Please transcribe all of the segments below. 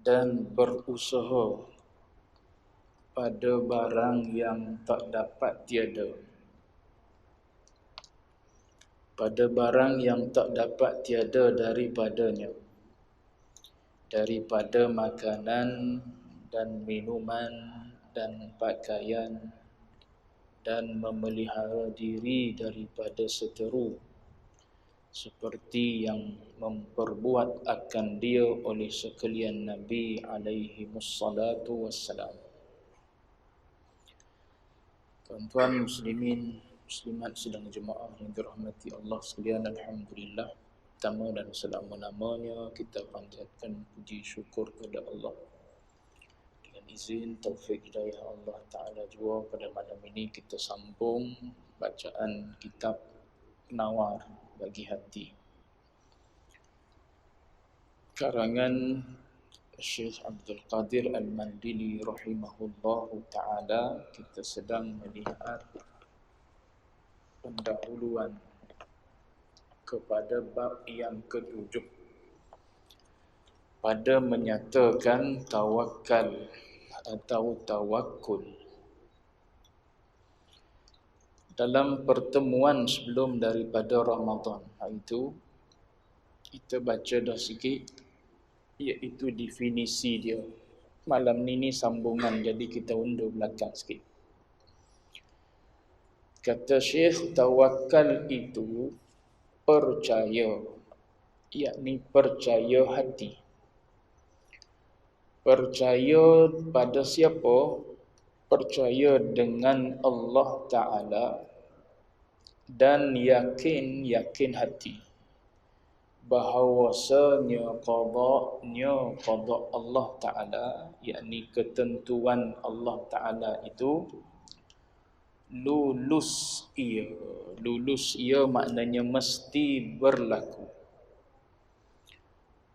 dan berusaha pada barang yang tak dapat tiada, pada barang yang tak dapat tiada daripadanya, daripada makanan dan minuman dan pakaian, dan memelihara diri daripada seteru, seperti yang memperbuat akan dia oleh sekalian Nabi alaihi wassalatu wassalam. Tuan-tuan muslimin, muslimat sedang jemaah yang dirahmati Allah sekalian, alhamdulillah, pertama dan selama-lamanya kita panjatkan puji syukur kepada Allah. Dengan izin taufik hidayah Allah Ta'ala jua, pada malam ini kita sambung bacaan kitab Penawar Bagi Hati, karangan Syekh Abdul Qadir Al-Mandili rahimahullahu ta'ala. Kita sedang melihat pendahuluan kepada bab yang ketujuh pada menyatakan tawakal atau tawakul. Dalam pertemuan sebelum daripada Ramadan, itu kita baca dah sikit, iaitu definisi dia. Malam ni sambungan, jadi kita undur belakang sikit. Kata Syekh, tawakal itu percaya, yakni percaya hati. Percaya pada siapa? Percaya dengan Allah Ta'ala dan yakin hati bahawasanya qada Allah Ta'ala, yakni ketentuan Allah Ta'ala itu lulus ia maknanya mesti berlaku.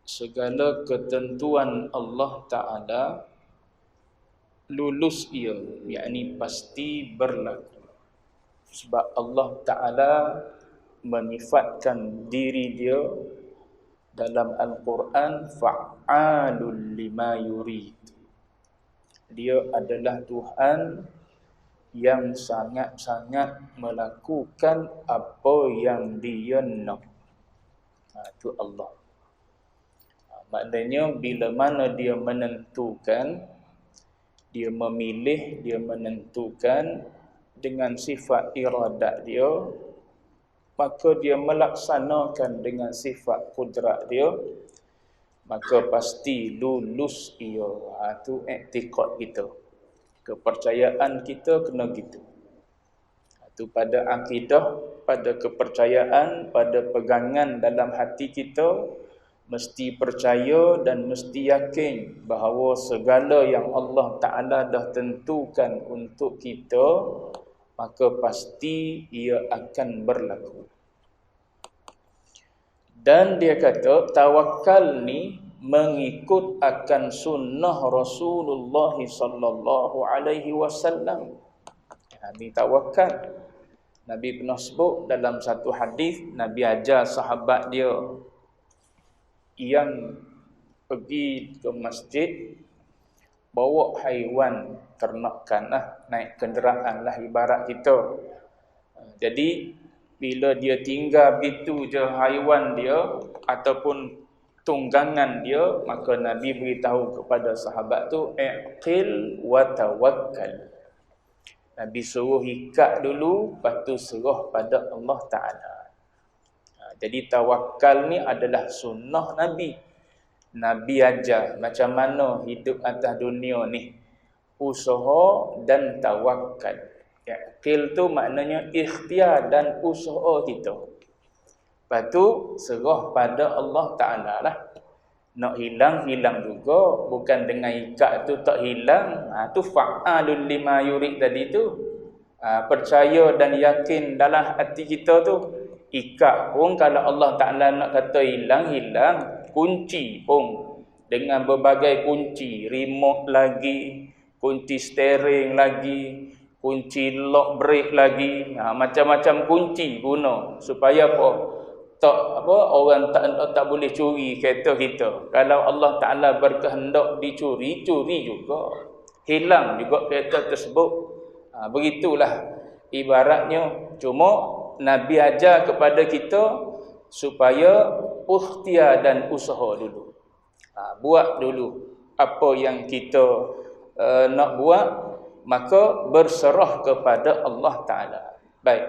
Segala ketentuan Allah Ta'ala lulus ia, yakni pasti berlaku. Sebab Allah Ta'ala menyifatkan diri dia dalam Al-Quran fa'alul lima yurid. Dia adalah Tuhan yang sangat-sangat melakukan apa yang dia nak. Itu Allah. Maknanya bila mana dia menentukan, dia memilih, dia menentukan dengan sifat iradat dia, maka dia melaksanakan dengan sifat kudrat dia, maka pasti lulus ia. Itu i'tiqad kita, kepercayaan kita kena gitu. Itu pada akidah, pada kepercayaan, pada pegangan dalam hati kita, mesti percaya dan mesti yakin bahawa segala yang Allah Ta'ala dah tentukan untuk kita, maka pasti ia akan berlaku. Dan dia kata tawakal ni mengikut akan sunnah Rasulullah sallallahu alaihi wasallam. Ini tawakal. Nabi pernah sebut dalam satu hadis, Nabi ajar sahabat dia yang pergi ke masjid bawa haiwan ternakan naik kenderaan ibarat kita. Jadi bila dia tinggal begitu je haiwan dia ataupun tunggangan dia, maka Nabi beritahu kepada sahabat tu i'qil wa tawakkal. Nabi suruh ikat dulu, lepas tu serah pada Allah Ta'ala. Jadi tawakal ni adalah sunnah Nabi. Nabi ajar macam mana hidup atas dunia ni, usaha dan tawakal. I'qil tu maknanya ikhtiar dan usaha kita. Lepas tu serah pada Allah Ta'ala lah. Nak hilang juga, bukan dengan ikat tu tak hilang. Tu fa'alul lima yurid tadi tu. Percaya dan yakin dalam hati kita tu. Ikat pun kalau Allah Ta'ala nak kata hilang. Kunci pun dengan berbagai kunci, remote lagi, kunci steering lagi, kunci lock brake lagi, macam-macam kunci guna supaya apa? orang tak boleh curi kereta kita. Kalau Allah Taala berkehendak dicuri, curi juga. Hilang juga kereta tersebut. Begitulah ibaratnya. Cuma Nabi ajar kepada kita supaya ikhtiar dan usaha dulu. Buat dulu apa yang kita nak buat, maka berserah kepada Allah Taala. Baik.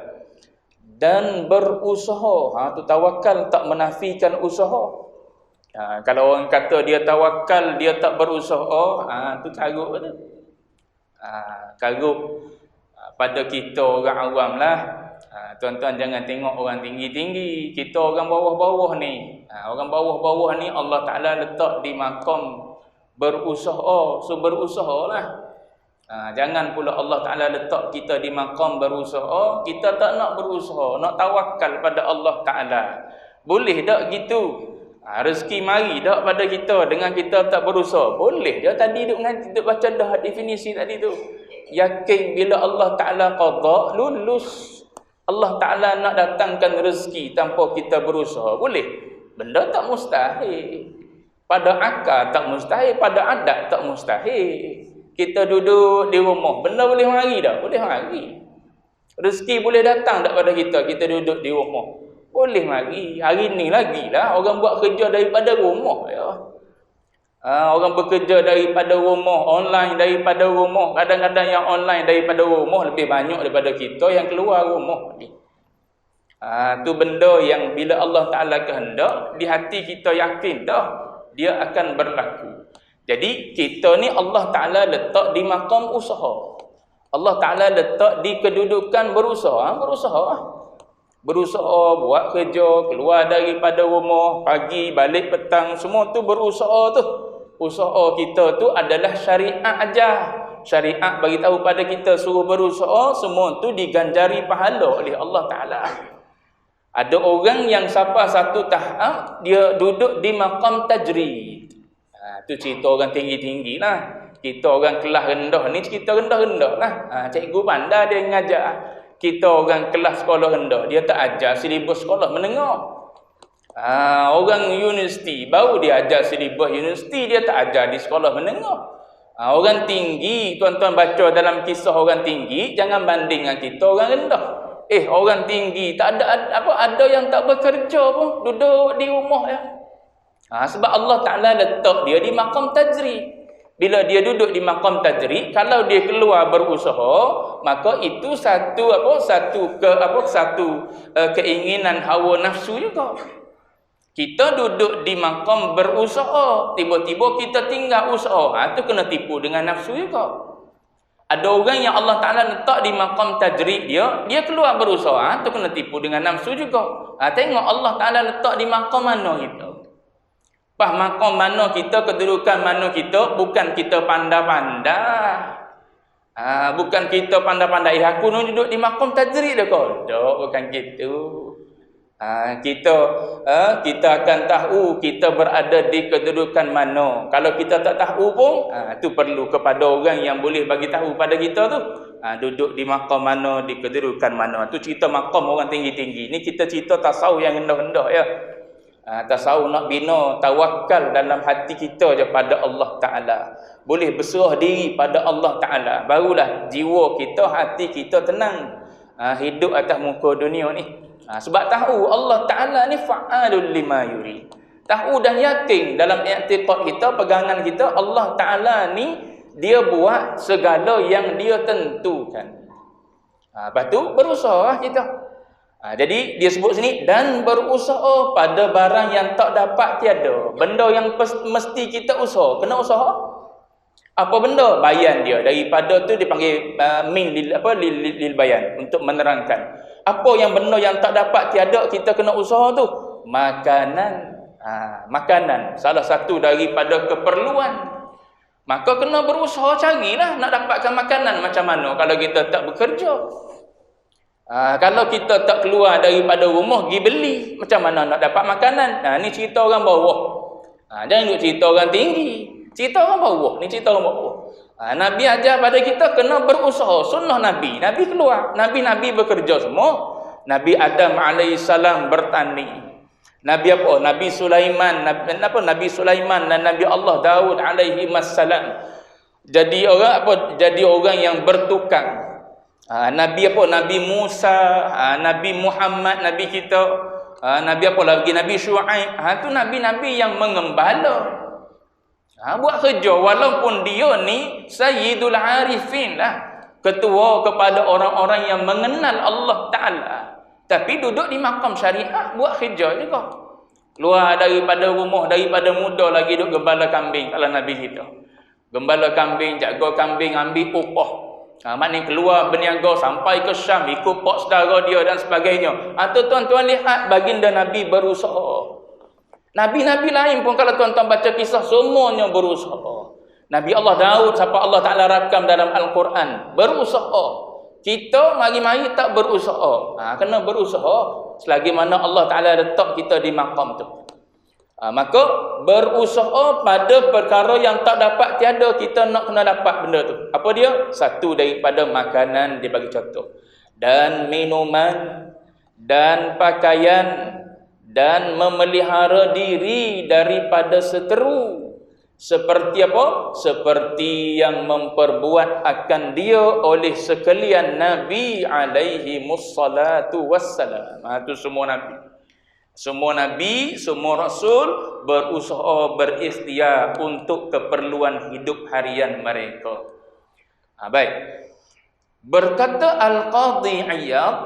Dan berusaha, tu tawakal tak menafikan usaha. Kalau orang kata dia tawakal, dia tak berusaha, tu karut tu. Karut pada kita orang awam lah. Tuan-tuan jangan tengok orang tinggi-tinggi, kita orang bawah-bawah ni. Orang bawah-bawah ni Allah Ta'ala letak di makam berusaha, so berusahalah. Jangan pula Allah Ta'ala letak kita di makam berusaha, kita tak nak berusaha, nak tawakal pada Allah Ta'ala. Boleh tak gitu? Rezeki mari tak pada kita dengan kita tak berusaha? Boleh je. Tadi duk baca dah definisi tadi tu. Yakin bila Allah Ta'ala qada, lulus. Allah Ta'ala nak datangkan rezeki tanpa kita berusaha. Boleh? Benda tak mustahil. Pada akal tak mustahil, pada adat tak mustahil. Kita duduk di rumah, benda boleh mari tak? Boleh mari. Rezeki boleh datang tak pada kita? Kita duduk di rumah, boleh mari. Hari ni lagi lah orang buat kerja daripada rumah ya. Orang bekerja daripada rumah, online daripada rumah. Kadang-kadang yang online daripada rumah lebih banyak daripada kita yang keluar rumah ni. Tu benda yang bila Allah Ta'ala kehendak, di hati kita yakin dah dia akan berlaku. Jadi kita ni Allah Ta'ala letak di makam usaha. Allah Ta'ala letak di kedudukan berusaha. Berusaha buat kerja, keluar daripada rumah, pagi, balik petang, semua tu berusaha tu. Usaha kita tu adalah syariat ajar. Syariat bagi tahu pada kita suruh berusaha, semua tu diganjari pahala oleh Allah Ta'ala. Ada orang yang sampai satu tahap, dia duduk di makam tajrid. Tu cerita orang tinggi-tinggi lah. Kita orang kelas rendah ni cerita rendah-rendah lah. Cikgu pandai dia ngajar. Kita orang kelas sekolah rendah, dia tak ajar silibus sekolah menengah. Orang universiti baru dia ajar silibus universiti, dia tak ajar di sekolah menengah. Orang tinggi, tuan-tuan baca dalam kisah orang tinggi, jangan banding dengan kita orang rendah. Orang tinggi tak ada ada yang tak bekerja pun, duduk di rumah ya. Sebab Allah Ta'ala letak dia di makam tajrid. Bila dia duduk di makam tajrid, kalau dia keluar berusaha, maka itu satu keinginan hawa nafsu juga. Kita duduk di makam berusaha, tiba-tiba kita tinggal usaha, itu kena tipu dengan nafsu juga. Ada orang yang Allah Ta'ala letak di makam tajrid dia keluar berusaha, itu kena tipu dengan nafsu juga. Tengok Allah Ta'ala letak di makam mana kita. Makam mana kita, kedudukan mana kita, bukan kita pandai-pandai. Bukan kita pandai-pandai. Aku nak duduk di makam tajrid dah kau. Bukan gitu. Kita akan tahu kita berada di kedudukan mana. Kalau kita tak tahu pun, tu perlu kepada orang yang boleh bagi tahu pada kita tu. Duduk di makam mana, di kedudukan mana. Tu cerita makam orang tinggi-tinggi. Ni kita cerita tasawuf yang rendah-rendah ya. Tasawuf nak bina tawakal dalam hati kita je pada Allah Ta'ala. Boleh berserah diri pada Allah Ta'ala. Barulah jiwa kita, hati kita tenang. Hidup atas muka dunia ni. Sebab tahu Allah Ta'ala ni fa'alul lima yuri. Tahu dan yakin dalam i'tiqad kita, pegangan kita, Allah Ta'ala ni dia buat segala yang dia tentukan. Lepas tu berusaha kita. Jadi dia sebut sini, dan berusaha pada barang yang tak dapat tiada. Benda yang mesti kita usaha, kena usaha. Apa benda? Bayan dia. Daripada tu dipanggil lil bayan, untuk menerangkan. Apa yang benda yang tak dapat tiada kita kena usaha tu? Makanan. Makanan salah satu daripada keperluan. Maka kena berusaha carilah nak dapatkan makanan macam mana kalau kita tak bekerja. Kalau kita tak keluar daripada rumah pergi beli, macam mana nak dapat makanan? Ni cerita orang bawah. Jangan duk cerita orang tinggi. Cerita orang bawah. Ni cerita orang bawah. Nabi ajar pada kita kena berusaha. Sunnah Nabi. Nabi keluar. Nabi bekerja semua. Nabi Adam AS bertani. Nabi apa? Nabi Sulaiman, Nabi Sulaiman dan Nabi Allah Daud alaihi wassalam. Jadi orang apa? Jadi orang yang bertukang. Nabi apa? Nabi Musa, Nabi Muhammad, Nabi kita, Nabi apa lagi? Nabi Syuaib. Tu nabi-nabi yang mengembala. Buat kerja walaupun dia ni Sayyidul Arifin lah, ketua kepada orang-orang yang mengenal Allah Ta'ala, tapi duduk di makam syariah buat kerja juga. Keluar daripada rumah, daripada muda lagi duduk gembala kambing. Kalau Nabi kita gembala kambing, jaga kambing, ambil upah. Maknanya keluar berniaga sampai ke Syam, ikut pak saudara dia dan sebagainya. Atau tuan-tuan lihat baginda Nabi berusaha. Nabi-nabi lain pun kalau tuan-tuan baca kisah semuanya berusaha. Nabi Allah Daud siapa Allah Ta'ala rakam dalam Al-Quran berusaha. Kita mari-mari tak berusaha. Kena berusaha selagi mana Allah Ta'ala letak kita di maqam tu. Maka berusaha pada perkara yang tak dapat tiada, kita nak kena dapat benda tu. Apa dia? Satu daripada makanan dia bagi contoh, dan minuman dan pakaian, dan memelihara diri daripada seteru. Seperti apa? Seperti yang memperbuat akan dia oleh sekalian Nabi alaihi mussalatu wassalam. Itu semua Nabi. Semua Nabi, semua Rasul berusaha berikhtiar untuk keperluan hidup harian mereka. Baik. Berkata Al-Qadhi Iyad,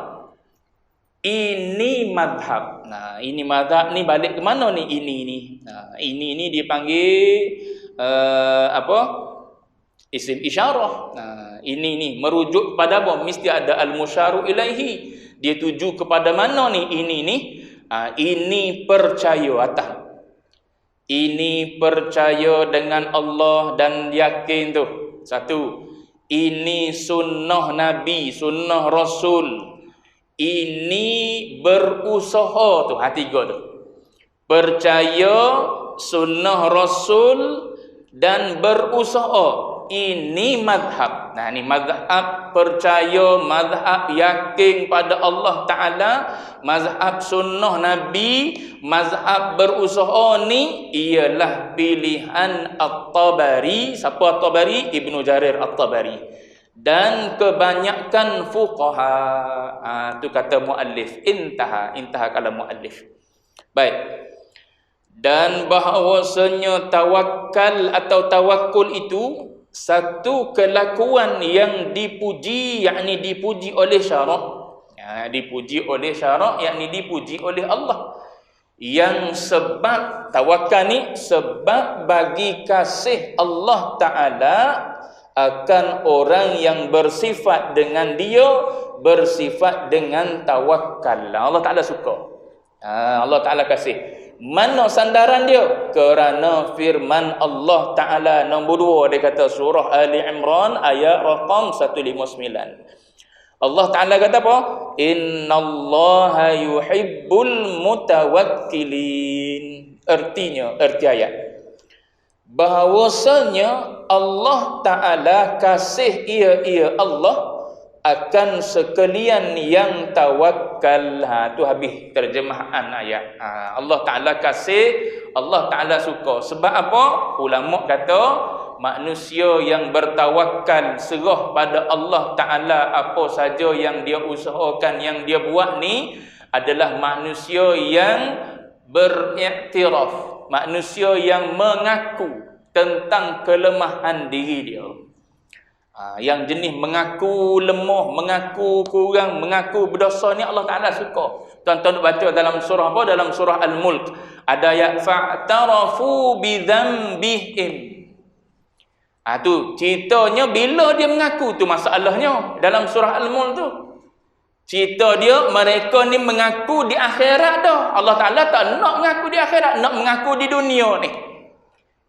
ini madhab. Ini madhab ni balik ke mana ni? Ini ni dipanggil isim isyarah. Ini ni merujuk kepada apa? Mesti ada al-musyaru ilaihi. Dia tuju kepada mana ni? Ini ni. Ini percaya atas. Ini percaya dengan Allah dan yakin tu. Satu. Ini sunnah Nabi, sunnah Rasul. Ini berusaha tu, tiga tu. Percaya, sunnah Rasul dan berusaha. Ini madhab. Ni madhab percaya, madhab yakin pada Allah Ta'ala, mazhab sunnah Nabi, mazhab berusaha ni ialah pilihan At-Tabari. Siapa At-Tabari? Ibnu Jarir At-Tabari. Dan kebanyakan fuqaha. Tu kata muallif, intaha kalam muallif. Baik. Dan bahawasanya tawakal atau tawakul itu satu kelakuan yang dipuji, yakni dipuji oleh syarak. Dipuji oleh syarak, yakni dipuji oleh Allah. Yang sebab tawakal ni sebab bagi kasih Allah Ta'ala akan orang yang bersifat dengan dia, bersifat dengan tawakal. Allah Ta'ala suka. Allah Ta'ala kasih. Mana sandaran dia? Kerana firman Allah Ta'ala nombor 2, dia kata surah Ali Imran ayat rakam 159. Allah Ta'ala kata apa? Innallaha yuhibbul mutawakkilin. Erti ayat, bahawasanya Allah Ta'ala kasih ia Allah akan sekalian yang tawakal. Tu habis terjemahan ayat. Allah Ta'ala kasih, Allah Ta'ala suka. Sebab apa? Ulama kata manusia yang bertawakal, serah pada Allah Ta'ala apa saja yang dia usahakan, yang dia buat ni adalah manusia yang beriktiraf, manusia yang mengaku tentang kelemahan diri dia. Yang jenis mengaku lemah, mengaku kurang, mengaku berdosa ni Allah Ta'ala suka. Tuan-tuan baca dalam surah apa? Dalam surah Al-Mulk ada ayat fa'tarafu bidzambihim. Tu ceritanya bila dia mengaku, tu masalahnya dalam surah Al-Mulk tu. Cerita dia mereka ni mengaku di akhirat dah. Allah Ta'ala tak nak mengaku di akhirat, nak mengaku di dunia ni.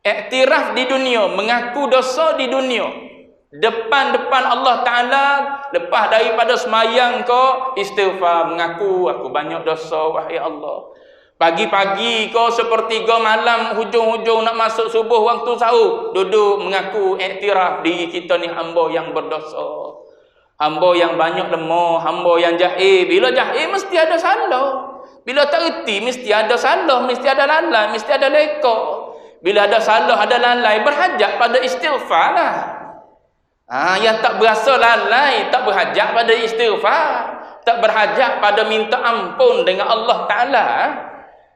Iktiraf di dunia, mengaku dosa di dunia. Depan Allah Ta'ala, lepas daripada semayang kau istighfar, mengaku aku banyak dosa wahai Allah. Pagi-pagi kau sepertiga malam, hujung-hujung nak masuk subuh waktu sahur, duduk mengaku iktiraf diri kita ni hamba yang berdosa, hamba yang banyak lemah, hamba yang jahil. Bila jahil mesti ada salah. Bila tak reti, mesti ada salah, mesti ada lalai, mesti ada leka. Bila ada salah, ada lalai, berhajat pada istighfar lah. Yang tak berasa lalai, tak berhajat pada istighfar, tak berhajat pada minta ampun dengan Allah Ta'ala.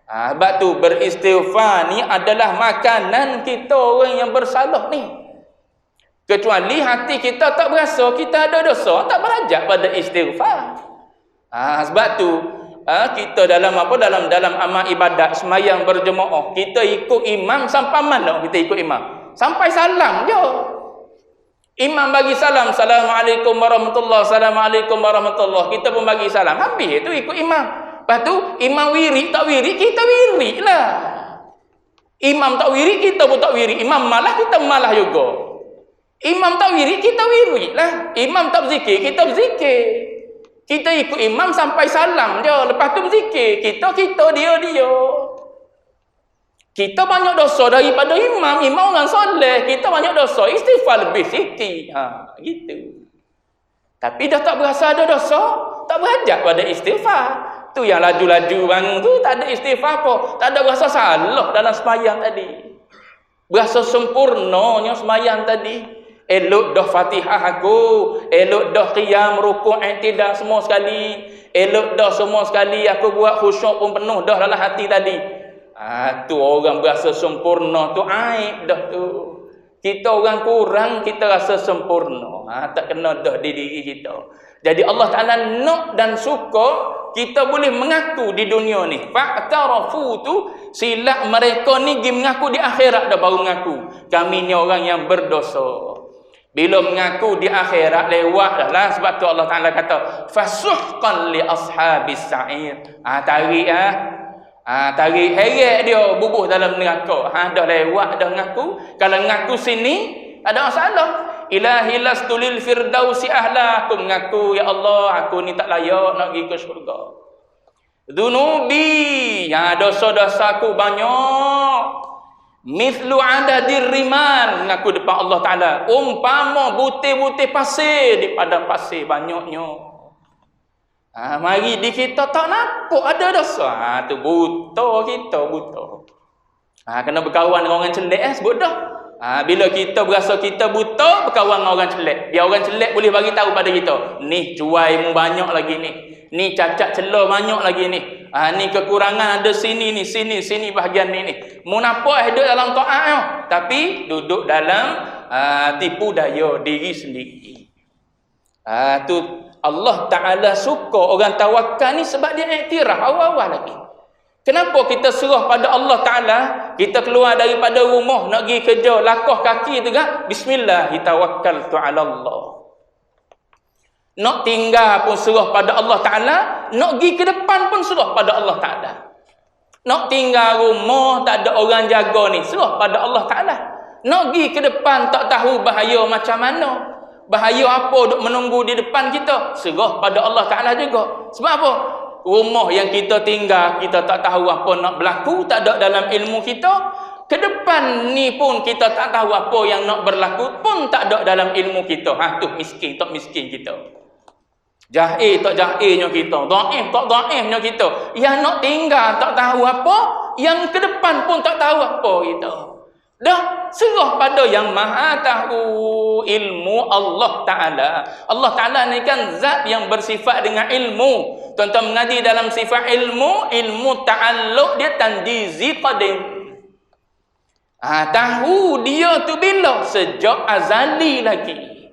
Sebab tu beristighfar ni adalah makanan kita orang yang bersalah ni. Kecuali hati kita tak berasa kita ada dosa, tak berhajat pada istighfar. Sebab tu kita dalam dalam amal ibadat sembahyang berjemaah, kita ikut imam sampai mana kita ikut imam? Sampai salam je. Imam bagi salam, Assalamualaikum warahmatullahi, Assalamualaikum warahmatullahi. Kita pun bagi salam. Habis tu ikut imam. Lepas tu imam wirid tak wirid, kita wirid lah. Imam tak wirid, kita pun tak wirid. Imam malah, kita malah juga. Imam tak wirid, kita wirid lah. Imam tak berzikir, kita berzikir. Kita ikut imam sampai salam je. Lepas tu berzikir. Kita, dia. Kita banyak dosa daripada imam. Imam orang soleh. Kita banyak dosa. Istighfar lebih sikit. Gitu. Tapi dah tak berasa ada dosa, tak berhajat pada istighfar. Tu yang laju-laju bangun tu, tak ada istighfar apa. Tak ada berasa salah dalam sembahyang tadi. Berasa sempurnanya sembahyang tadi. Elok dah Fatihah aku, elok dah qiyam, rukuk, i'tidal semua sekali. Elok dah semua sekali aku buat khusyuk pun penuh dah dalam hati tadi. Tu orang berasa sempurna, tu aib dah tu. Kita orang kurang, kita rasa sempurna. Tak kena dah di diri kita. Jadi Allah Ta'ala nak dan suka kita boleh mengaku di dunia ni. Fa'tarafu tu silap mereka ni pergi mengaku di akhirat dah baru mengaku. Kami ni orang yang berdosa. Bila mengaku di akhirat lewat dah lah. Sebab tu Allah Ta'ala kata fasuhqan li ashabis sa'ir. Tarik tarik heret dia bubuh dalam neraka. Dah lewat dah mengaku. Kalau mengaku sini tak ada masalah. Ilahi lastu lil firdausi ahla. Aku mengaku, ya Allah, aku ni tak layak nak pergi ke syurga. Dunubi, dosa-dosa aku banyak. Mithlu adadir riman, mengaku depan Allah Ta'ala. Umpama butir-butir pasir di padang pasir banyaknya. Mari di kita tak nampak ada dosa. Tu buta kita, buta. Kena berkawan dengan orang celik sebut dah. Bila kita berasa kita buta, berkawan dengan orang celik. Biar orang celik boleh bagi tahu pada kita, ni cuaimu banyak lagi ni. Ni cacat celah banyak lagi ni. Ni kekurangan ada sini bahagian ni. Mu nampak hidup dalam taat, tapi duduk dalam tipu daya diri sendiri. Tu Allah Ta'ala suka orang tawakal ni sebab dia iktiraf awal-awal lagi. Kenapa kita serah pada Allah Ta'ala? Kita keluar daripada rumah nak pergi kerja, langkah kaki tu kan, bismillah, tawakkaltu 'ala Allah. Nak tinggal pun serah pada Allah Ta'ala, nak pergi ke depan pun serah pada Allah Ta'ala. Nak tinggal rumah tak ada orang jaga ni, serah pada Allah Ta'ala. Nak pergi ke depan tak tahu bahaya macam mana. Bahaya apa duk menunggu di depan kita, serah pada Allah Ta'ala juga. Sebab apa? Rumah yang kita tinggal, kita tak tahu apa nak berlaku, tak ada dalam ilmu kita. Ke depan ni pun kita tak tahu apa yang nak berlaku, pun tak ada dalam ilmu kita. Tu miskin tak miskin kita. Jahil tak jahilnya kita. Dhaif tak dhaifnya kita. Yang nak tinggal tak tahu apa, yang ke depan pun tak tahu apa kita. Dah serah pada yang maha tahu ilmu Allah Ta'ala. Allah Ta'ala ni kan zat yang bersifat dengan ilmu. Tuan-tuan mengaji dalam sifat ilmu ta'alluq dia tanjizi qadim. Tahu dia tu bila? Sejak azali lagi.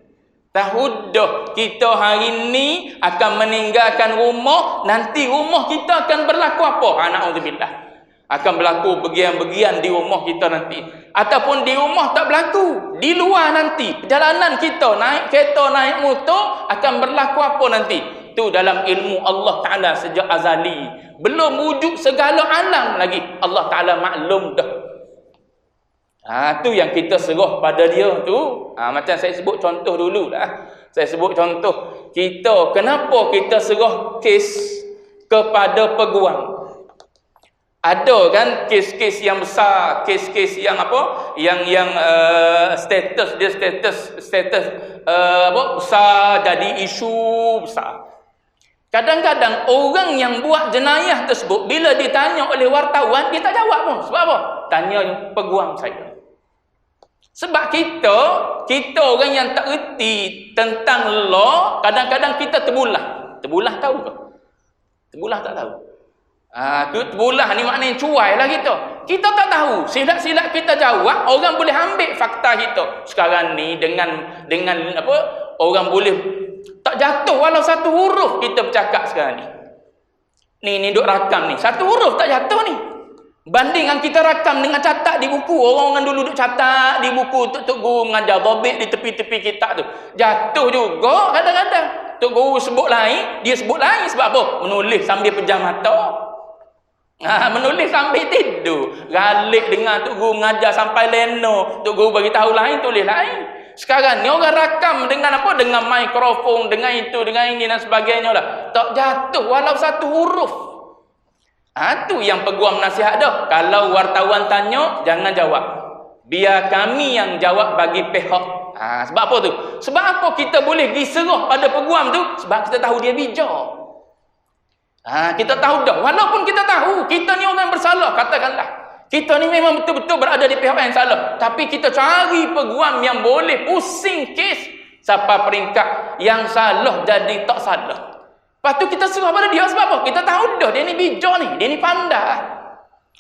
Tahu dah kita hari ni akan meninggalkan rumah, nanti rumah kita akan berlaku apa? Na'udzubillah. Akan berlaku bagian-bagian di rumah kita nanti. Ataupun di rumah tak berlaku, di luar nanti. Perjalanan kita naik kereta, naik motor akan berlaku apa nanti? Itu dalam ilmu Allah Ta'ala sejak azali. Belum wujud segala alam lagi. Allah Ta'ala maklum dah. Itu yang kita serah pada dia tu. Macam saya sebut contoh dululah. Saya sebut contoh. Kita, kenapa kita serah kes kepada peguam? Ada kan kes-kes yang besar, kes-kes yang apa? Yang status besar, jadi isu besar. Kadang-kadang orang yang buat jenayah tersebut, bila ditanya oleh wartawan, dia tak jawab pun. Sebab apa? Tanya peguam saya. Sebab kita orang yang tak reti tentang law, kadang-kadang kita terbulah. Terbulah tahu ke? Terbulah tak tahu. Terbulah ni maknanya cuai lah kita. Kita tak tahu. Silap-silap kita jawab, orang boleh ambil fakta kita. Sekarang ni dengan apa? Orang boleh tak jatuh walau satu huruf kita bercakap sekarang ni. Ni duk rakam ni. Satu huruf tak jatuh ni. Banding yang kita rakam dengan catat di buku. Orang dulu duk catat di buku. Tok Guru mengajar dobek di tepi-tepi kitab tu. Jatuh juga kadang-kadang. Tok Guru sebut lain, dia sebut lain sebab apa? Menulis sambil pejam mata. Menulis sambil tidur. Galik dengar Tok Guru mengajar sampai leno. Tok Guru bagi tahu lain, tulis lain. Sekarang ni orang rakam dengan apa? Dengan mikrofon, dengan itu, dengan ini dan sebagainya lah. Tak jatuh walau satu huruf. Tu yang peguam nasihat dah. Kalau wartawan tanya, jangan jawab. Biar kami yang jawab bagi pihak. Sebab apa tu? Sebab apa kita boleh diserah pada peguam tu? Sebab kita tahu dia bijak. Kita tahu dah. Walaupun kita tahu, kita ni orang bersalah, katakanlah. Kita ni memang betul-betul berada di pihak yang salah. Tapi kita cari peguam yang boleh pusing kes sampai peringkat yang salah jadi tak salah. Lepas tu kita serah pada dia sebab apa? Kita tahu dah dia ni bijak ni, dia ni pandai.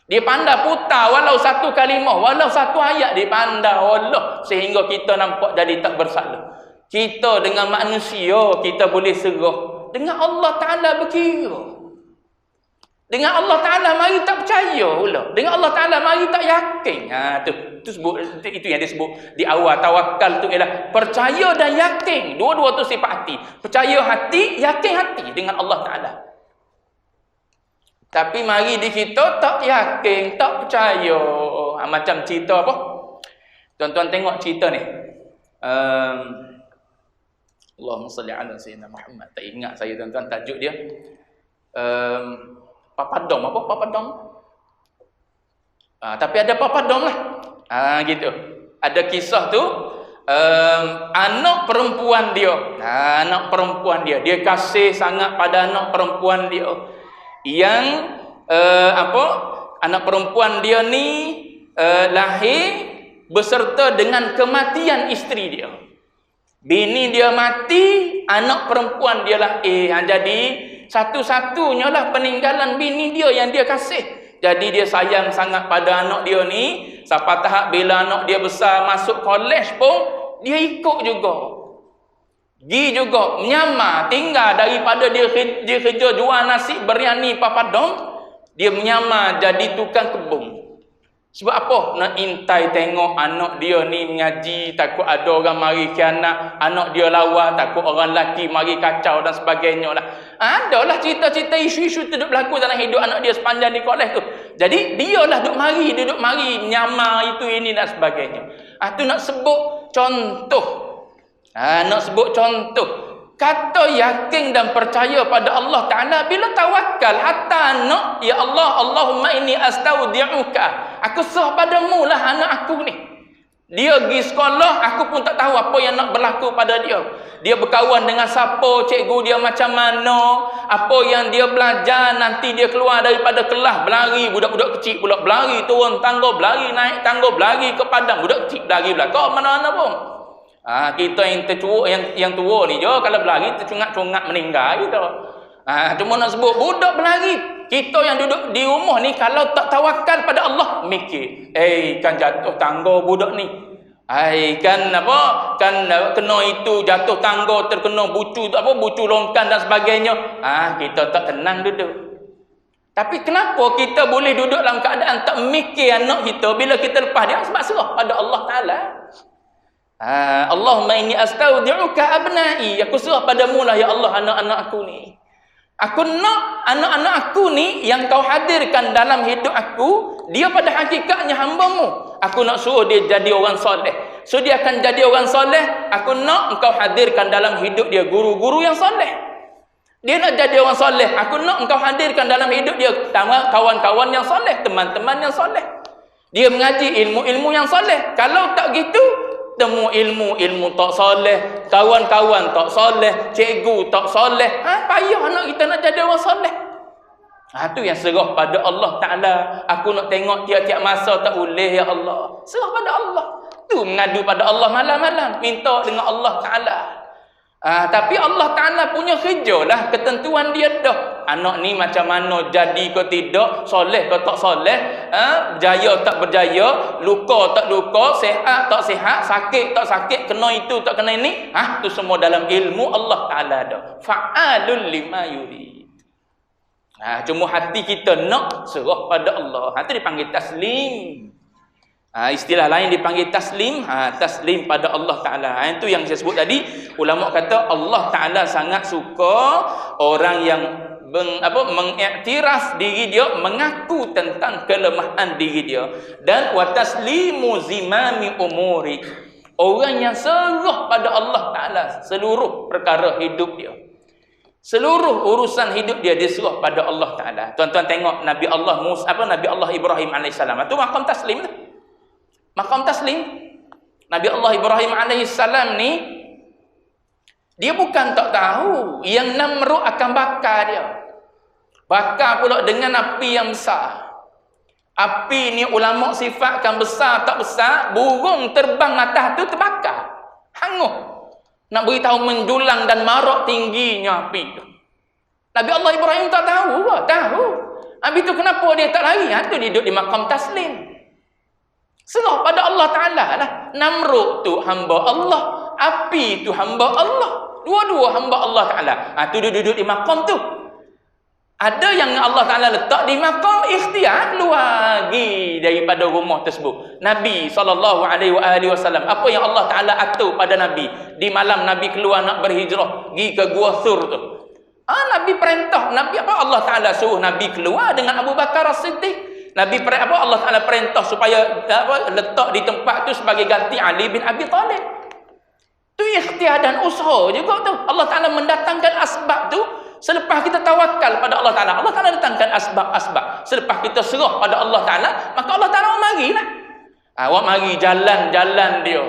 Dia pandai putar walau satu kalimah, walau satu ayat dia pandai Allah sehingga kita nampak jadi tak bersalah. Kita dengan manusia kita boleh serah. Dengan Allah Ta'ala berkira. Dengan Allah Ta'ala mari tak percaya pula. Dengan Allah Ta'ala mari tak yakin. Itu yang disebut di awal tawakal tu ialah percaya dan yakin. Dua-dua tu sifat hati. Percaya hati, yakin hati dengan Allah Ta'ala. Tapi mari di kita tak yakin, tak percaya. Macam cerita apa? Tuan-tuan tengok cerita ni. Allahumma salli ala sayyidina Muhammad. Tak ingat saya tuan-tuan tajuk dia. Papadom apa? Papadom. Tapi ada papadom lah. Gitu. Ada kisah tu anak perempuan dia. Anak perempuan dia. Dia kasih sangat pada anak perempuan dia. Yang anak perempuan dia ni lahir beserta dengan kematian isteri dia. Bini dia mati, anak perempuan dia lahir. Jadi satu-satunya lah peninggalan bini dia yang dia kasih. Jadi dia sayang sangat pada anak dia ni. Sampai tahap bila anak dia besar masuk kolej pun, dia ikut juga. Pergi juga, menyamar. Tinggal daripada dia kerja jual nasi biryani papadom, dia menyamar jadi tukang kebun. Sebab apa? Nak intai tengok anak dia ni mengaji, takut ada orang mari khianat, anak dia lawa, takut orang lelaki mari kacau dan sebagainya lah. Adalah cerita-cerita isu-isu tu duk berlaku dalam hidup anak dia sepanjang di kolej tu. Jadi dia lah duk mari nyamar itu ini dan sebagainya. Tu nak sebut contoh. Nak sebut contoh. Kata yakin dan percaya pada Allah Ta'ala bila tawakal hatta anak, ya Allah, Allahumma inni astaudi'uka. Aku serah padamu lah anak aku ni. Dia pergi sekolah, aku pun tak tahu apa yang nak berlaku pada dia. Dia berkawan dengan siapa, cikgu dia macam mana, apa yang dia belajar, nanti dia keluar daripada kelas, berlari, budak-budak kecil pula berlari, turun tangga, berlari, naik tangga, berlari ke padang, budak kecil berlari belakang, mana-mana pun. Kita yang tercuuk, yang tua ni je, kalau berlari tercungak-cungak meninggal kita. Cuma nak sebut budak berlari. Kita yang duduk di rumah ni kalau tak tawakal pada Allah, mikir, kan jatuh tangga budak ni. Kan kena itu jatuh tangga, terkena bucu longkan dan sebagainya. Kita tak tenang duduk. Tapi kenapa kita boleh duduk dalam keadaan tak mikir anak kita bila kita lepas dia? Sebab serah pada Allah Ta'ala. Allahumma inni astaudi'uka abna'i. Aku serah padamu lah ya Allah anak-anak aku ni. Aku nak anak-anak aku ni yang kau hadirkan dalam hidup aku, dia pada hakikatnya hamba-Mu. Aku nak suruh dia jadi orang soleh. So dia akan jadi orang soleh. Aku nak engkau hadirkan dalam hidup dia guru-guru yang soleh. Dia nak jadi orang soleh. Aku nak engkau hadirkan dalam hidup dia kawan-kawan yang soleh, teman-teman yang soleh. Dia mengaji ilmu-ilmu yang soleh. Kalau tak gitu, Temu ilmu tak soleh, kawan-kawan tak soleh, cikgu tak soleh. Payah anak kita nak jadi orang soleh. Tu yang serah pada Allah Ta'ala. Aku nak tengok tiap-tiap masa tak boleh ya Allah. Serah pada Allah. Tu mengadu pada Allah malam-malam. Minta dengan Allah Ta'ala. Tapi Allah Ta'ala punya kerja lah. Ketentuan dia dah. Anak ni macam mana jadi ke tidak, soleh ke tak soleh, berjaya tak berjaya, luka tak luka, sihat tak sihat, sakit tak sakit, kena itu tak kena ini. Tu semua dalam ilmu Allah Ta'ala dah. Fa'alul lima yurid. Cuma hati kita nak serah pada Allah. Itu dipanggil taslim. Istilah lain dipanggil taslim. Taslim pada Allah Ta'ala. Itu yang saya sebut tadi. Ulama kata Allah Ta'ala sangat suka orang yang mengiktiraf diri dia, mengaku tentang kelemahan diri dia. Dan wa taslimu zimami umuri. Orang yang serah pada Allah Ta'ala seluruh perkara hidup dia. Seluruh urusan hidup dia diserah pada Allah Ta'ala. Tuan-tuan tengok Nabi Allah Nabi Allah Ibrahim AS. Itu makam taslim tu. Makam taslim. Nabi Allah Ibrahim AS ni, dia bukan tak tahu yang Namrud akan bakar dia. Bakar pula dengan api yang besar. Api ni ulama sifatkan besar tak besar, burung terbang atas tu terbakar. Hangus. Nak beritahu menjulang dan marak tingginya api tu. Nabi Allah Ibrahim tak tahu ke? Tahu. Habis tu kenapa dia tak lari? Dia duduk di makam taslim. Serah pada Allah Ta'ala lah. Namrud tu hamba Allah. Api tu hamba Allah. Dua-dua hamba Allah Ta'ala. Tu dia duduk di makam tu. Ada yang Allah Ta'ala letak di makam ikhtiar keluar lagi daripada rumah tersebut. Nabi SAW, apa yang Allah Ta'ala atur pada Nabi di malam Nabi keluar nak berhijrah pergi ke Gua Thur tu. Nabi perintah, Allah Ta'ala suruh Nabi keluar dengan Abu Bakar As-Siddiq. Allah Ta'ala perintah supaya letak di tempat tu sebagai ganti Ali bin Abi Talib. Tu ikhtiar dan usaha juga tu. Allah Ta'ala mendatangkan asbab tu. Selepas kita tawakal pada Allah Ta'ala, Allah Ta'ala datangkan asbab-asbab. Selepas kita serah pada Allah Ta'ala, maka Allah Ta'ala mari lah. Awak mari jalan-jalan dia.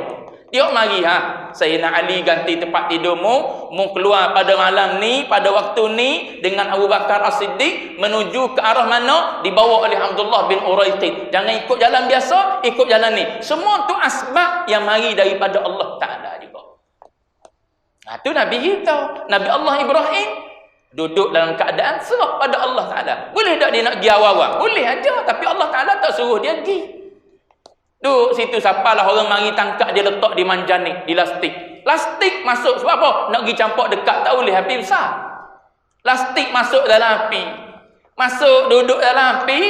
Dia mari Sayyidina Ali ganti tempat tidurmu, mu keluar pada malam ni, pada waktu ni dengan Abu Bakar As-Siddiq menuju ke arah mana? Dibawa oleh Abdullah bin Uraiqid. Jangan ikut jalan biasa, ikut jalan ni. Semua tu asbab yang mari daripada Allah Ta'ala juga. Tu Nabi kita, Nabi Allah Ibrahim duduk dalam keadaan serah pada Allah Ta'ala. Boleh tak dia nak pergi awal-awal? Boleh aja, tapi Allah Ta'ala tak suruh dia pergi. Duduk situ, siapalah orang mari tangkap dia letak di manjanik, di lastik. Lastik masuk sebab apa? Nak pergi campak dekat, tak boleh, api besar. Lastik masuk dalam api. Masuk, duduk dalam api.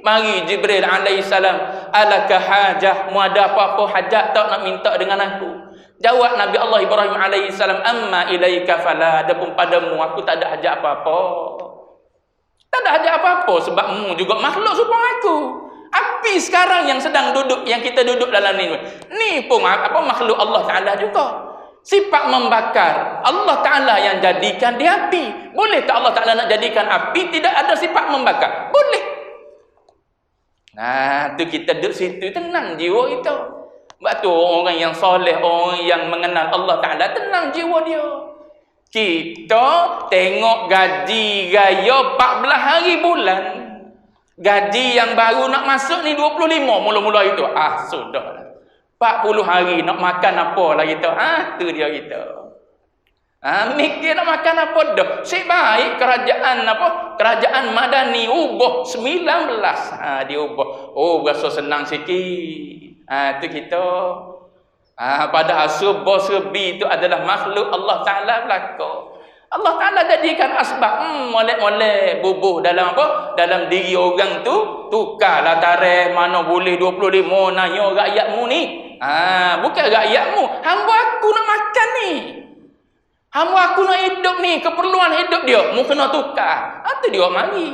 Mari Jibril alaihissalam. Alaka hajah, mu ada apa-apa hajat tak nak minta dengan aku? Jawab Nabi Allah Ibrahim alaihissalam, amma ilaika fala, adapun padamu aku tak ada hajat apa-apa. Tak ada hajat apa-apa sebab mu juga makhluk serupa aku. Api sekarang yang sedang duduk, yang kita duduk dalam ni pun makhluk Allah Ta'ala juga. Sifat membakar, Allah Ta'ala yang jadikan dia api. Boleh tak Allah Ta'ala nak jadikan api tidak ada sifat membakar? Boleh. Tu kita duduk situ, tenang jiwa kita. Sebab tu orang yang soleh, orang yang mengenal Allah Ta'ala, tenang jiwa dia. Kita tengok gaji gaya 14 hari bulan. Gaji yang baru nak masuk ni 25 mula-mula itu. Sudah. 40 hari nak makan apa lah kita. Tu dia kita. Mikir nak makan apa dah. Sebaik kerajaan kerajaan Madani ubah 19. Dia ubah. Berasa senang sikit. Tu kita. Padahal serba-serbi itu adalah makhluk Allah Ta'ala belaka. Allah Ta'ala jadikan asbab. Molek-molek bubuh dalam dalam diri orang tu. Tukarlah tarikh mana boleh 25. Nanya rakyatmu ni. Bukan rakyatmu. Hamba aku nak makan ni. Hamba aku nak hidup ni. Keperluan hidup dia. Mu kena tukar. Itu dia mari.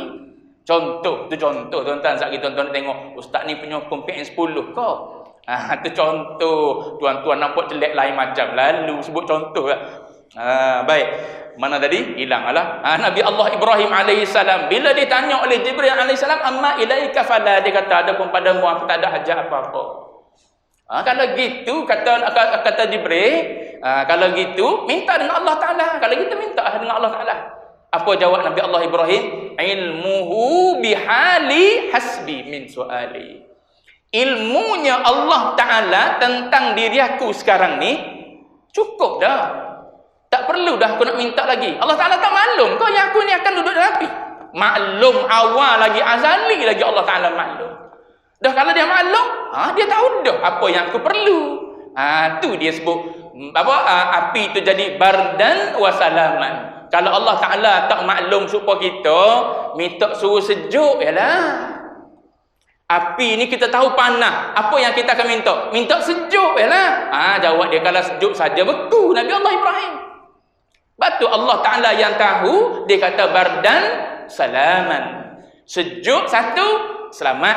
Contoh. Tu contoh tuan-tuan. Saat tuan-tuan tengok. Ustaz ni penyokong PN10 kau. Itu contoh. Tuan-tuan nampak jelek lain macam. Lalu sebut contoh lah. Baik. Mana tadi? Hilang lah. Nabi Allah Ibrahim alaihissalam bila ditanya oleh Jibril alaihissalam, amma ilaika fala, dia kata adapun padamu aku tak ada hajat apa-apa. Kalau gitu kata Jibril, kalau gitu minta dengan Allah Taala. Kalau gitu minta dengan Allah Taala. Apa jawab Nabi Allah Ibrahim? Ilmuhu bihali hasbi min suali. Ilmunya Allah Taala tentang diri aku sekarang ni cukup dah. Tak perlu dah aku nak minta lagi. Allah Taala tak maklum kau yang aku ni akan duduk dalam api. Maklum awal lagi, azali lagi Allah Taala maklum. Dah kalau dia maklum, dia tahu dah apa yang aku perlu. Tu dia sebut api itu jadi bardan wa salaman. Kalau Allah Taala tak maklum supaya kita minta suhu sejuk, yalah. Api ni kita tahu panas. Apa yang kita akan minta? Minta sejuk, yalah. Jawab dia kalau sejuk saja beku Nabi Allah Ibrahim. Batu Allah Ta'ala yang tahu, dia kata bardan salaman. Sejuk satu, selamat.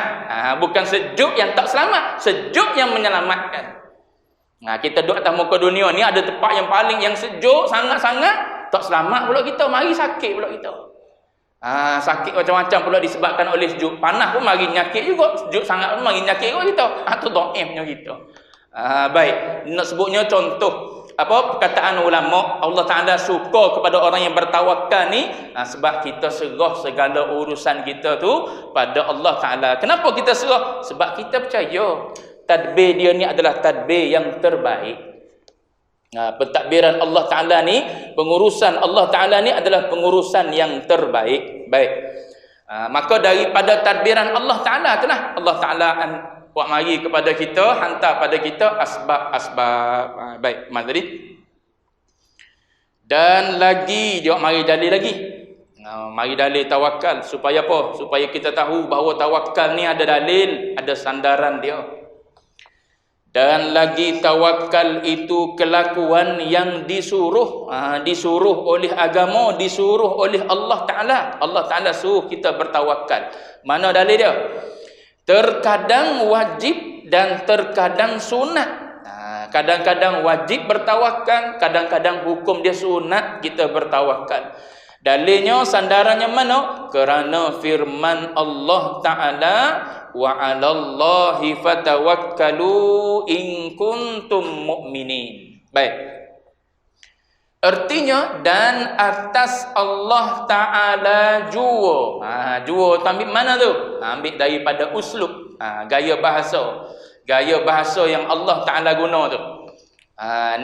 Bukan sejuk yang tak selamat, sejuk yang menyelamatkan. Kita duduk atas muka dunia ni ada tempat yang paling yang sejuk sangat-sangat, tak selamat pula kita, mari sakit pula kita. Sakit macam-macam pula disebabkan oleh sejuk. Panas pun mari nyakit juga, sejuk sangat pun mari nyakit juga kita. Tu dhaifnya kita. Baik, nak sebutnya contoh perkataan ulama, Allah Ta'ala suka kepada orang yang bertawakal ni sebab kita serah segala urusan kita tu pada Allah Ta'ala. Kenapa kita serah? Sebab kita percaya tadbir dia ni adalah tadbir yang terbaik. Pentadbiran Allah Ta'ala ni, pengurusan Allah Ta'ala ni adalah pengurusan yang terbaik. Baik, maka daripada tadbiran Allah Ta'ala itulah Allah Ta'ala buat mari kepada kita, hantar pada kita asbab-asbab. Baik, tadi. Dan lagi dia mari dalil lagi. Mari dalil tawakal supaya apa? Supaya kita tahu bahawa tawakal ni ada dalil, ada sandaran dia. Dan lagi tawakal itu kelakuan yang disuruh oleh agama, disuruh oleh Allah Ta'ala. Allah Ta'ala suruh kita bertawakal. Mana dalil dia? Terkadang wajib dan terkadang sunat. Kadang-kadang wajib bertawakal, kadang-kadang hukum dia sunat kita bertawakal. Dalilnya, sandarannya mana? Kerana firman Allah Ta'ala, wa 'alallahi fatawakkalu in kuntum mu'minin. Baik. Artinya, dan atas Allah Ta'ala jua. Jua tu ambil mana tu? Ambil daripada uslub, gaya bahasa. Gaya bahasa yang Allah Ta'ala guna tu.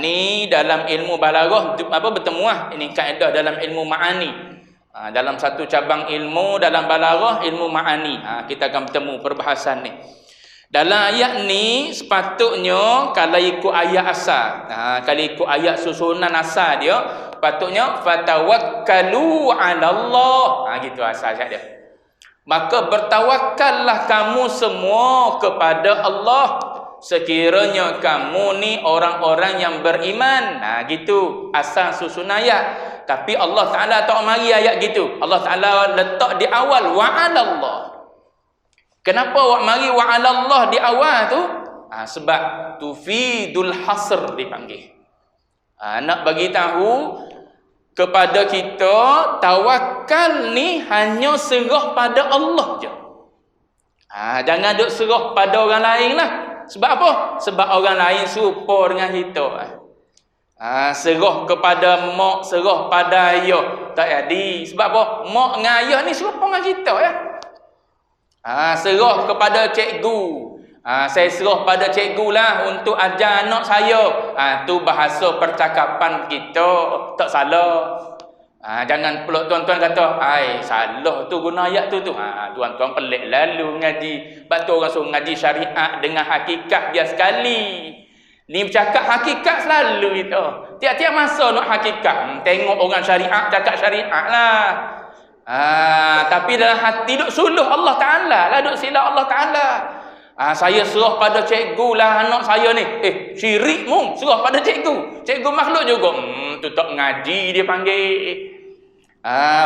Ni dalam ilmu balaghah bertemu ini kaedah dalam ilmu ma'ani. Dalam satu cabang ilmu dalam balaghah, ilmu ma'ani. Kita akan bertemu perbahasan ni. Dalam ayat ni sepatutnya kalau ikut ayat asal, kalau ikut ayat susunan asal dia, patutnya fatawakkalu 'alallah. Gitu asal ayat dia. Maka bertawakallah kamu semua kepada Allah sekiranya kamu ni orang-orang yang beriman. Gitu asal susunan ayat. Tapi Allah Ta'ala tak mari ayat gitu. Allah Ta'ala letak di awal wa 'alallah. Kenapa mari wa 'alallah di awal tu? Sebab tufidul hasr dipanggil. Nak bagi tahu kepada kita tawakal ni hanya serah pada Allah je. Jangan duk serah pada orang lain lah. Sebab apa? Sebab orang lain serupa dengan kita. Serah kepada mak, serah pada ayah, tak jadi. Sebab apa? Mak dengan ayah ni serupa dengan kita ya. Serah kepada cikgu. Saya serah pada cikgu lah untuk ajar anak saya. Tu bahasa percakapan kita, tak salah. Jangan pula tuan-tuan kata, salah tu guna ayat tu. Tuan-tuan pelik lalu ngaji. Sebab tu orang suruh ngaji syariat dengan hakikat dia sekali. Ni bercakap hakikat selalu itu. Tiap-tiap masa nak hakikat. Tengok orang syariat cakap syariat lah. Tapi dalam hati duk suluh Allah Ta'ala lah, duk silap Allah Ta'ala. Saya serah pada cikgu lah anak saya ni. Syirik mu, serah pada cikgu. Cikgu makhluk juga. Tu tak ngaji dia panggil.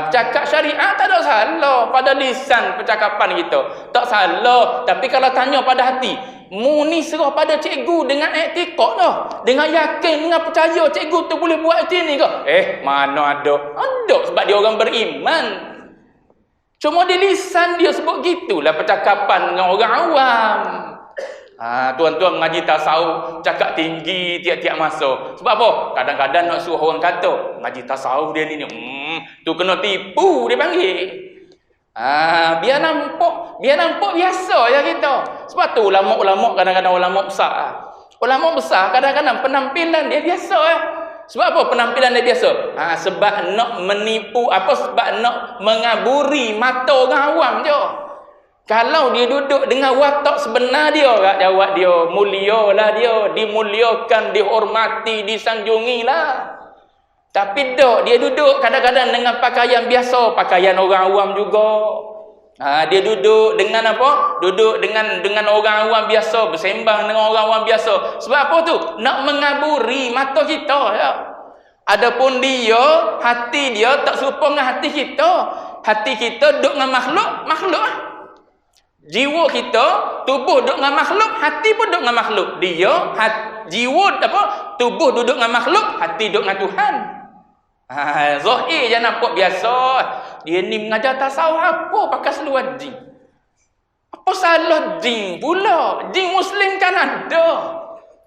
Bercakap syariat tak ada salah pada lisan percakapan kita. Tak salah. Tapi kalau tanya pada hati, mu ni serah pada cikgu dengan etikot dah. Dengan yakin, dengan percaya cikgu tu boleh buat macam ni ke? Mana ada? Ada sebab dia orang beriman. Cuma di lisan dia sebut gitulah percakapan dengan orang awam. Tuan-tuan mengaji tasawuf cakap tinggi tiap-tiap masa. Sebab apa? Kadang-kadang nak suruh orang kata mengaji tasawuf dia ni tu kena tipu dia panggil. Biar nampak biasa ya kita. Sebab tu ulama-ulama kadang-kadang ulama besar. Ulama besar kadang-kadang penampilan dia biasa Sebab apa penampilan dia biasa? Sebab nak menipu sebab nak mengaburi mata orang awam je. Kalau dia duduk dengan watak sebenar dia, jawab dia, mulialah dia, dimuliakan, dihormati, disanjungi lah. Tapi dia duduk kadang-kadang dengan pakaian biasa, pakaian orang awam juga. Dia duduk dengan apa? Duduk dengan orang awam biasa, bersembang dengan orang awam biasa. Sebab apa tu? Nak mengaburi mata kita ya. Adapun dia, hati dia tak serupa dengan hati kita. Hati kita duduk dengan makhluk Jiwa kita, tubuh duduk dengan makhluk, hati pun duduk dengan makhluk. Jiwa tubuh duduk dengan makhluk, hati duduk dengan Tuhan. Zahir je nampak biasa. Dia ni mengajar tasawuf apa pakai seluar jin? Apa salah jin pula? Jin Muslim kan ada.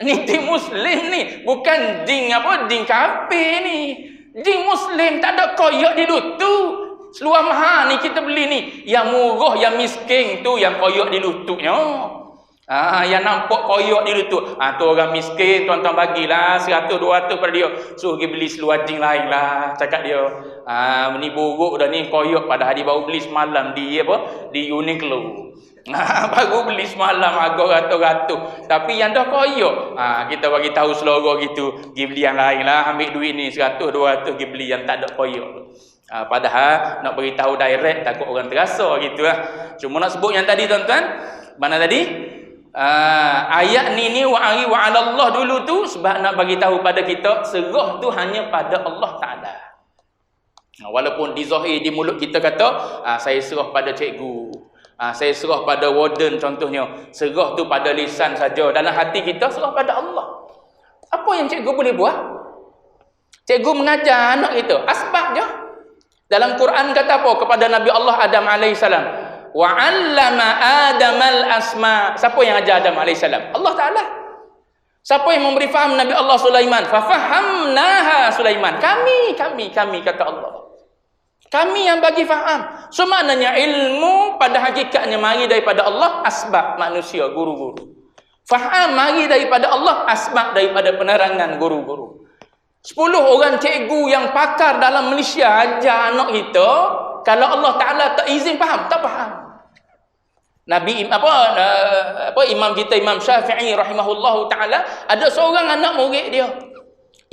Ni jin Muslim ni, bukan jin kafir ni. Jin Muslim tak ada koyak di lutut. Seluar mahal ni kita beli ni, yang murah, yang miskin tu yang koyak di lututnya. Yang nampak koyak di lutut. Tu orang miskin, tuan-tuan bagilah 100-200 pada dia. Suruh pergi beli seluar jin lain lah, cakap dia. Ni buruk dah ni, koyak pada hari baru beli semalam di Uniqlo. Baru beli semalam harga ratus-ratus. Tapi yang dah koyak, kita bagi tahu selora gitu, pergi beli yang lain lah, ambil duit ni 100-200 pergi beli yang tak ada koyak. Padahal nak beritahu direct takut orang terasa gitu lah. Cuma nak sebut yang tadi tuan-tuan, mana tadi? Ayat ni wa 'ala Allah dulu tu sebab nak bagi tahu pada kita serah tu hanya pada Allah Taala. Walaupun di zahir di mulut kita kata saya serah pada cikgu, saya serah pada warden contohnya, serah tu pada lisan saja, dalam hati kita serah pada Allah. Apa yang cikgu boleh buat? Cikgu mengajar anak kita, asbab je. Dalam Quran kata apa kepada Nabi Allah Adam alaihissalam? Wa 'allama Adamal asma. Siapa yang ajar Adam alaihissalam? Allah Taala. Siapa yang memberi faham Nabi Allah Sulaiman? Fa fahamnaha Sulaiman. Kami kata Allah. Kami yang bagi faham. So maknanya ilmu pada hakikatnya mari daripada Allah, asbab manusia, guru-guru. Faham mari daripada Allah, asbab daripada penerangan guru-guru. 10 orang cikgu yang pakar dalam Malaysia ajar anak kita, kalau Allah Taala tak izin faham, tak faham. Imam kita Imam Syafi'i rahimahullahu taala, ada seorang anak murid dia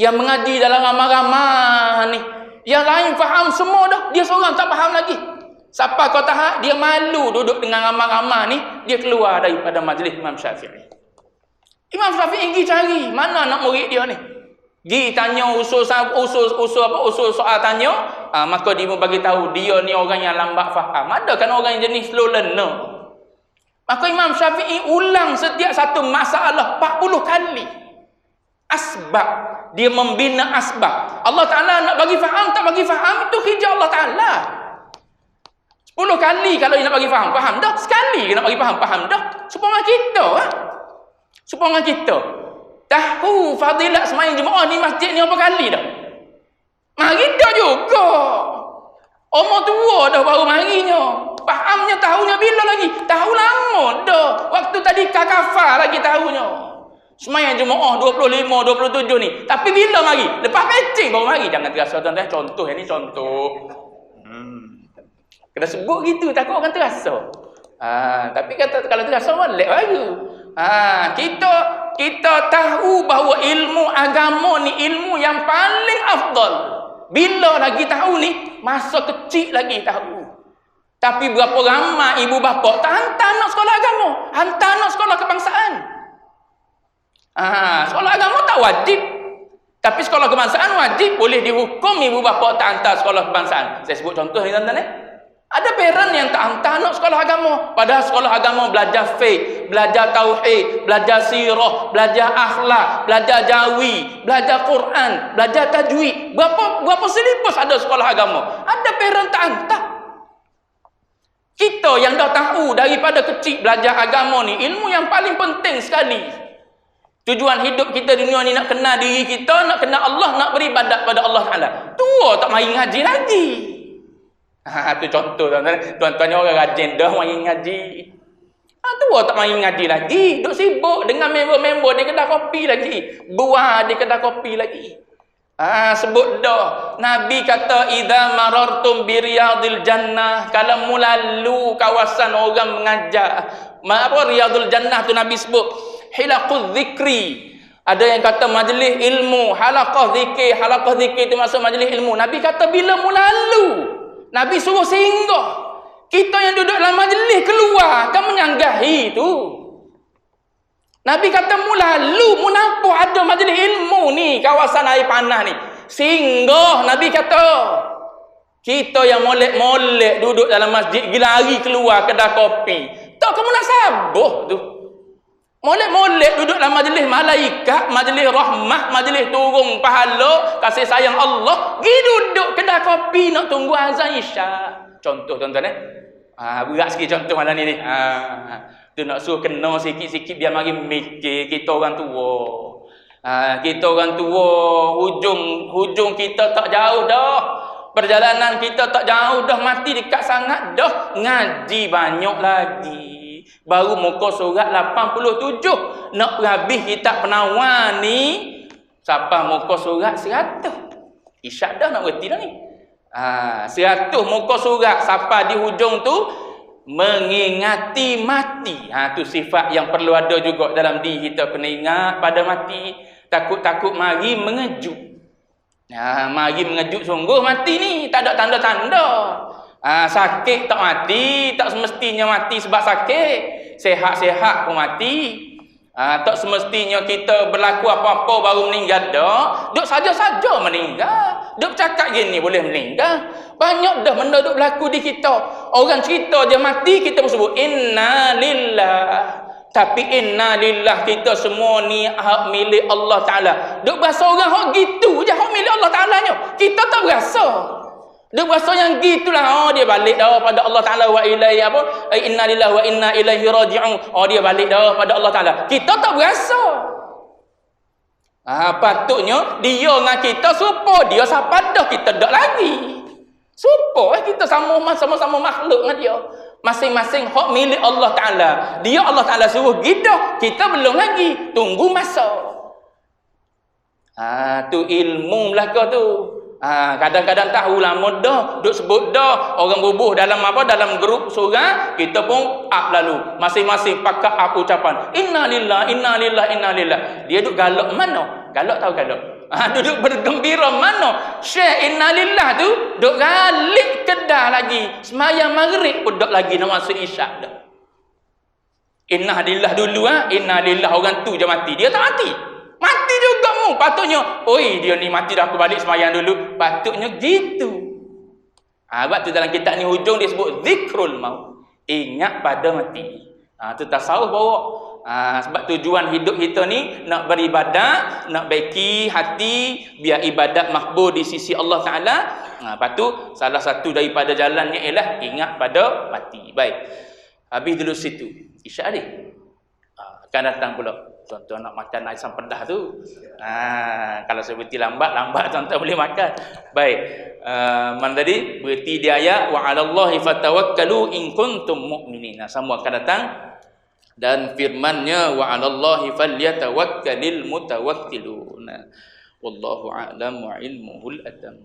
yang mengaji dalam ramah-ramah ni. Yang lain faham semua dah, dia seorang tak faham lagi. Siapa kau tahap dia malu duduk dengan ramah-ramah ni, dia keluar daripada majlis Imam Syafi'i. Imam Syafi'i pergi cari mana anak murid dia ni. Pergi tanya usul soal tanya, maka dia bagi tahu dia ni orang yang lambat faham. Ada kan orang yang jenis slow learner. Maka Imam Syafi'i ulang setiap satu masalah 40 kali. Asbab, dia membina asbab. Allah Taala nak bagi faham, tak bagi faham, itu kerja Allah Taala. 10 kali kalau dia nak bagi faham, faham dah. Sekali dia nak bagi faham, faham dah. Supaya kita tahu fadilat sembahyang jemaah ni masjid ni apa kali dah? Mari dah juga. Umur tua dah baru marinya. Fahamnya tahunya bila lagi? Tahu lama dah. Waktu tadi kakafah lagi tahunya. Sembahyang jemaah 25, 27 ni. Tapi bila mari? Lepas pecing baru mari. Jangan terasa tuan-tuan. Contoh yang ni contoh. Kena sebut gitu takut orang terasa. Tapi kata kalau terasa molek baru. Kita tahu bahawa ilmu agama ni ilmu yang paling afdal. Bila lagi tahu ni? Masa kecil lagi tahu. Tapi berapa ramai ibu bapa tak hantar anak sekolah agama, hantar anak sekolah kebangsaan. Sekolah agama tak wajib. Tapi sekolah kebangsaan wajib, boleh dihukum ibu bapa tak hantar sekolah kebangsaan. Saya sebut contoh ni tuan-tuan. Ada parent yang tak hantar anak sekolah agama. Padahal sekolah agama belajar fiqh, belajar tauhid, belajar sirah, belajar akhlak, belajar jawi, belajar Quran, belajar tajwid. Berapa silibus ada sekolah agama. Ada parent tak hantar. Kita yang dah tahu daripada kecil belajar agama ni, ilmu yang paling penting sekali. Tujuan hidup kita di dunia ni nak kenal diri kita, nak kenal Allah, nak beribadat pada Allah Ta'ala. Tua tak mari ngaji lagi. Tu contoh tuan-tuan. Tuan-tuannya orang rajin dah mari ngaji. Tua tak mari ngaji lagi. Duk sibuk dengan member-member di kedai kopi lagi. Buah di kedai kopi lagi. Sebut dah. Nabi kata, idza marartum bi riyadil jannah, kalau mulalu kawasan orang mengajar. Apa riyadul jannah tu Nabi sebut? Hilaquz zikri. Ada yang kata majlis ilmu, halaqah zikir tu maksud majlis ilmu. Nabi kata bila mulalu, Nabi suruh singgah. Kita yang duduk dalam majlis keluar kan menyanggahi tu. Nabi kata mulalu, munapa ada majlis ilmu ni kawasan air panah ni. Singgah Nabi kata. Kita yang molek-molek duduk dalam masjid lari keluar kedai kopi. Tak kamu nak sabuh tu. Molek-molek duduk dalam majlis malaikat, majlis rahmah, majlis turun pahala, kasih sayang Allah, pergi duduk kedai kopi nak tunggu azan isyak. Contoh tuan-tuan berat sikit contoh malam ni. Tu nak suruh kena sikit-sikit biar mari mikir kita orang tua. Kita orang tua, hujung kita tak jauh dah. Perjalanan kita tak jauh dah, mati dekat sangat dah. Ngaji banyak lagi. Baru muka surat 87. Nak habis kitab Penawar ni sampai muka surat 100. Isyak dah nak berhenti dah ni. 100 muka surat sampai di hujung tu mengingati mati. Tu sifat yang perlu ada juga dalam diri kita, kena ingat pada mati. Takut-takut mari mengejut. Mari mengejut sungguh mati ni, tak ada tanda-tanda. Sakit tak mati, tak semestinya mati sebab sakit. Sehat-sehat pun mati. Tak semestinya kita berlaku apa-apa baru meninggal dah. Duk saja-saja meninggal. Duk cakap gini boleh meninggal. Banyak dah benda duk berlaku di kita. Orang cerita dia mati, kita pun sebut inna lillah. Tapi inna lillah kita semua ni hak milik Allah Ta'ala. Duk berasa orang hak gitu je hak milik Allah Ta'ala nya. Kita tak berasa. Dia berasa yang gitulah. Dia balik dah pada Allah Ta'ala wa ilaihi apa? Inna lillahi wa inna ilaihi raji'un. Dia balik dah pada Allah Ta'ala. Kita tak berasa. Patutnya dia dengan kita serupa. Dia siapa dah kita tak lagi. Serupa kita sama-sama makhluk dengan dia. Masing-masing hak milik Allah Ta'ala. Dia Allah Ta'ala suruh gidah. Kita belum lagi. Tunggu masa. Tu ilmu belaka tu. Kadang-kadang tahu lama dah, duk sebut dah, orang bubuh dalam dalam grup surah, kita pun up lalu. Masing-masing pakai up ucapan. Innalillah, innalillah, innalillah. Dia duk galak mana? Galak tahu galak. Duduk bergembira mana? Syekh innalillah tu duk galik kedah lagi. Semayang maghrib pun duk lagi nak masuk isyak dah. Innalillah dulu innalillah orang tu je mati. Dia tak mati. Mati juga mu. Patutnya, dia ni mati dah, aku balik semayang dulu. Patutnya gitu. Sebab tu dalam kitab ni hujung dia sebut zikrul maut. Ingat pada mati. Tu tasawuf bawa. Sebab tujuan hidup kita ni nak beribadat, nak baiki hati biar ibadat makbul di sisi Allah Ta'ala. Lepas tu salah satu daripada jalannya ialah ingat pada mati. Baik. Habis dulu situ. Isyak adik. Akan datang pula. Tuan-tuan nak makan asam pedas tu. Kalau seperti lambat tuan-tuan boleh makan. Baik. Mana tadi? Berarti di ayat wa 'alallahi fatawakkalu in kuntum mu'minin. Semua akan datang. Dan firman-Nya wa 'alallahi falyatawakkalul mutawakkilun. Wallahu a'lam wa ilmuhul atam.